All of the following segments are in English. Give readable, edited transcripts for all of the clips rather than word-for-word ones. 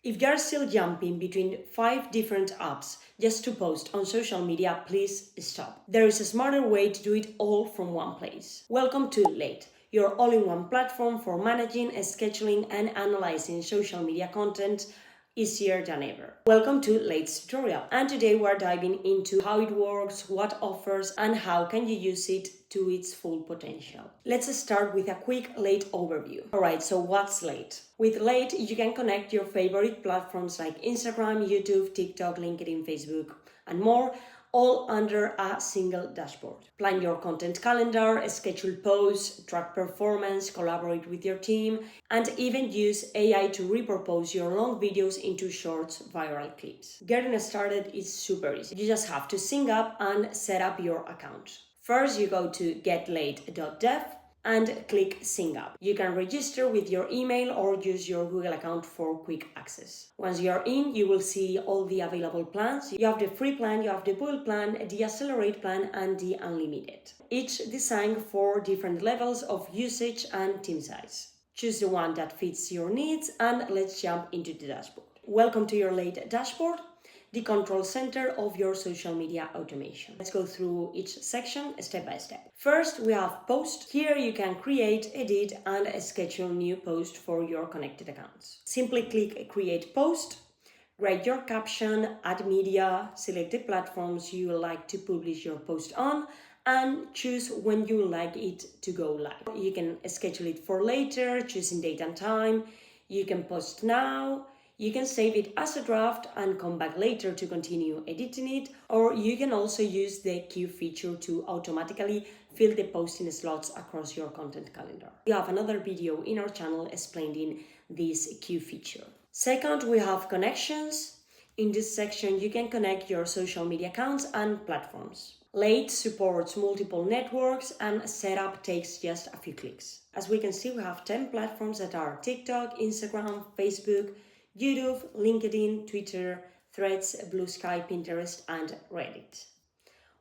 If you're still jumping between 5 different apps just to post on social media, please stop. There is a smarter way to do it all from one place. Welcome to Late, your all-in-one platform for managing, scheduling, and analyzing social media content easier than ever. Welcome to Late's tutorial, and today we're diving into how it works, what offers, and how can you use it to its full potential. Let's start with a quick Late overview. Alright, so what's Late? With Late, you can connect your favorite platforms like Instagram, YouTube, TikTok, LinkedIn, Facebook, and more, all under a single dashboard. Plan your content calendar, schedule posts, track performance, collaborate with your team, and even use AI to repurpose your long videos into short viral clips. Getting started is super easy. You just have to sync up and set up your account. First, you go to getlate.dev and click Sync Up. You can register with your email or use your Google account for quick access. Once you're in, you will see all the available plans. You have the free plan, you have the Build plan, the Accelerate plan, and the Unlimited. Each designed for different levels of usage and team size. Choose the one that fits your needs, and let's jump into the dashboard. Welcome to your Late dashboard, the control center of your social media automation. Let's go through each section step by step. First, we have post. Here you can create, edit, and schedule new posts for your connected accounts. Simply click Create Post, write your caption, add media, select the platforms you would like to publish your post on, and choose when you would like it to go live. You can schedule it for later, choosing date and time. You can post now. You can save it as a draft and come back later to continue editing it, or you can also use the queue feature to automatically fill the posting slots across your content calendar. We have another video in our channel explaining this queue feature. Second, we have connections. In this section, you can connect your social media accounts and platforms. Late supports multiple networks and setup takes just a few clicks. As we can see, we have 10 platforms that are TikTok, Instagram, Facebook, YouTube, LinkedIn, Twitter, Threads, Blue Sky, Pinterest, and Reddit.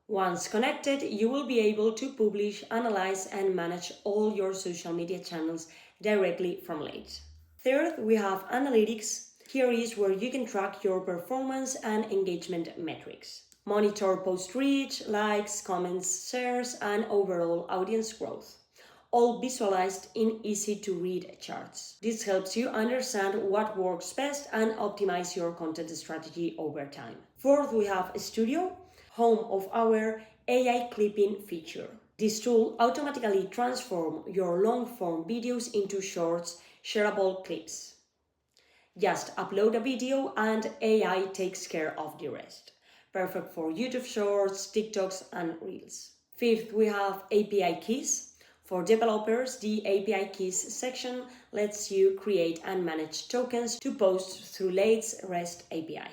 Once connected, you will be able to publish, analyze, and manage all your social media channels directly from Late. Third, we have analytics. Here is where you can track your performance and engagement metrics. Monitor post reach, likes, comments, shares, and overall audience growth, all visualized in easy-to-read charts. This helps you understand what works best and optimize your content strategy over time. Fourth, we have Studio, home of our AI clipping feature. This tool automatically transforms your long-form videos into short, shareable clips. Just upload a video and AI takes care of the rest. Perfect for YouTube Shorts, TikToks, and Reels. Fifth, we have API keys. For developers, the API keys section lets you create and manage tokens to post through Late's REST API.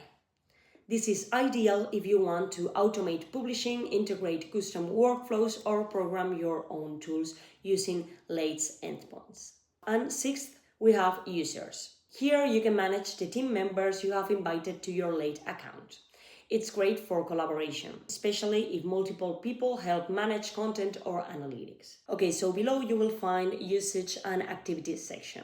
This is ideal if you want to automate publishing, integrate custom workflows, or program your own tools using Late's endpoints. And sixth, we have users. Here you can manage the team members you have invited to your Late account. It's great for collaboration, especially if multiple people help manage content or analytics. Okay, so below you will find usage and activities section,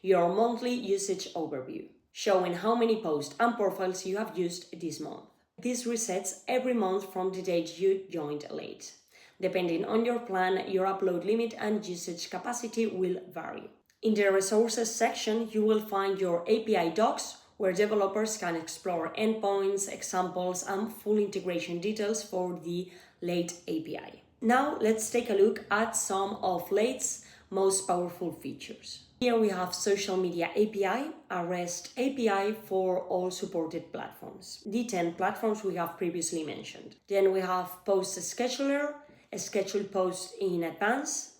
your monthly usage overview, showing how many posts and profiles you have used this month. This resets every month from the date you joined Late. Depending on your plan, your upload limit and usage capacity will vary. In the resources section, you will find your API docs, where developers can explore endpoints, examples, and full integration details for the Late API. Now let's take a look at some of Late's most powerful features. Here we have Social Media API, a REST API for all supported platforms, the 10 platforms we have previously mentioned. Then we have Post Scheduler, a schedule post in advance,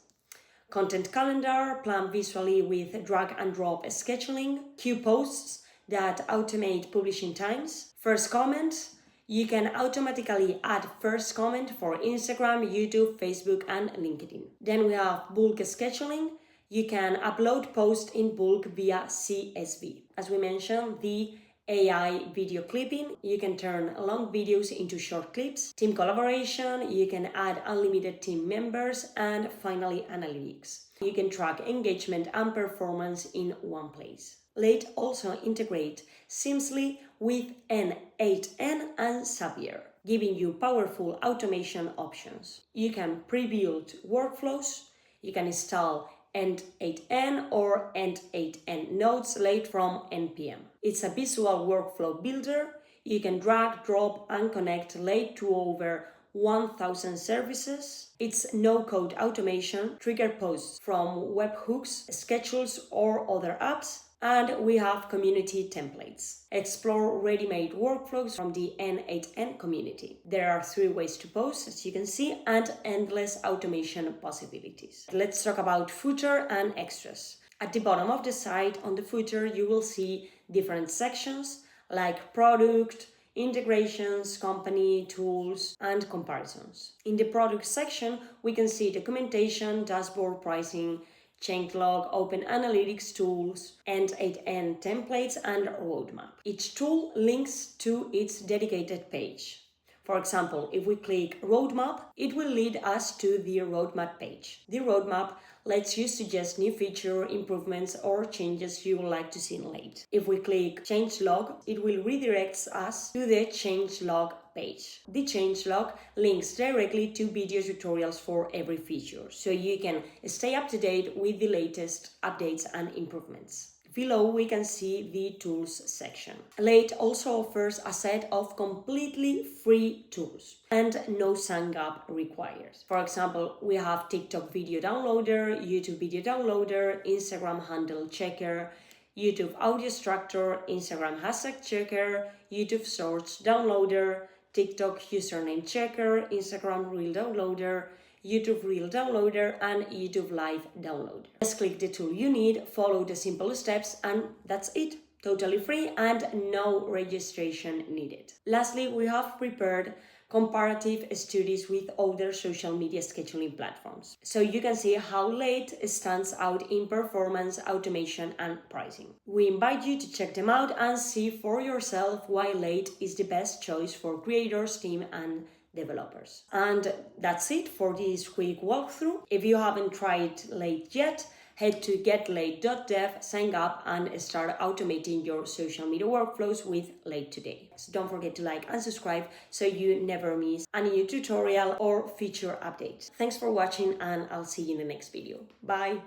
Content Calendar, planned visually with drag and drop scheduling, queue posts that automate publishing times. First comment, you can automatically add first comment for Instagram, YouTube, Facebook, and LinkedIn. Then we have bulk scheduling. You can upload posts in bulk via CSV. As we mentioned, the AI video clipping, you can turn long videos into short clips. Team collaboration, you can add unlimited team members, and finally analytics. You can track engagement and performance in one place. Late also integrate seamlessly with N8N and Zapier, giving you powerful automation options. You can pre-build workflows, you can install N8N or N8N nodes late from NPM. It's a visual workflow builder. You can drag, drop, and connect late to over 1,000 services. It's no-code automation, trigger posts from webhooks, schedules, or other apps. And we have community templates. Explore ready-made workflows from the N8N community. There are 3 ways to post, as you can see, and endless automation possibilities. Let's talk about footer and extras. At the bottom of the site, on the footer, you will see different sections like product, integrations, company, tools, and comparisons. In the product section, we can see documentation, dashboard pricing, changelog, open analytics tools, N8N templates, and roadmap. Each tool links to its dedicated page. For example, if we click roadmap, it will lead us to the roadmap page. The roadmap lets you suggest new feature improvements or changes you would like to see in late. If we click changelog, it will redirect us to the changelog page. The changelog links directly to video tutorials for every feature, so you can stay up to date with the latest updates and improvements. Below we can see the tools section. Late also offers a set of completely free tools and no sign up required. For example, we have TikTok video downloader, YouTube video downloader, Instagram handle checker, YouTube audio structure, Instagram hashtag checker, YouTube shorts downloader, TikTok username checker, Instagram reel downloader, YouTube Reel Downloader, and YouTube Live Downloader. Just click the tool you need, follow the simple steps, and that's it. Totally free and no registration needed. Lastly, we have prepared comparative studies with other social media scheduling platforms, so you can see how Late stands out in performance, automation, and pricing. We invite you to check them out and see for yourself why Late is the best choice for creators, team, and developers. And that's it for this quick walkthrough. If you haven't tried Late yet, head to getlate.dev, sign up, and start automating your social media workflows with Late today. So don't forget to like and subscribe so you never miss any new tutorial or feature update. Thanks for watching, and I'll see you in the next video. Bye!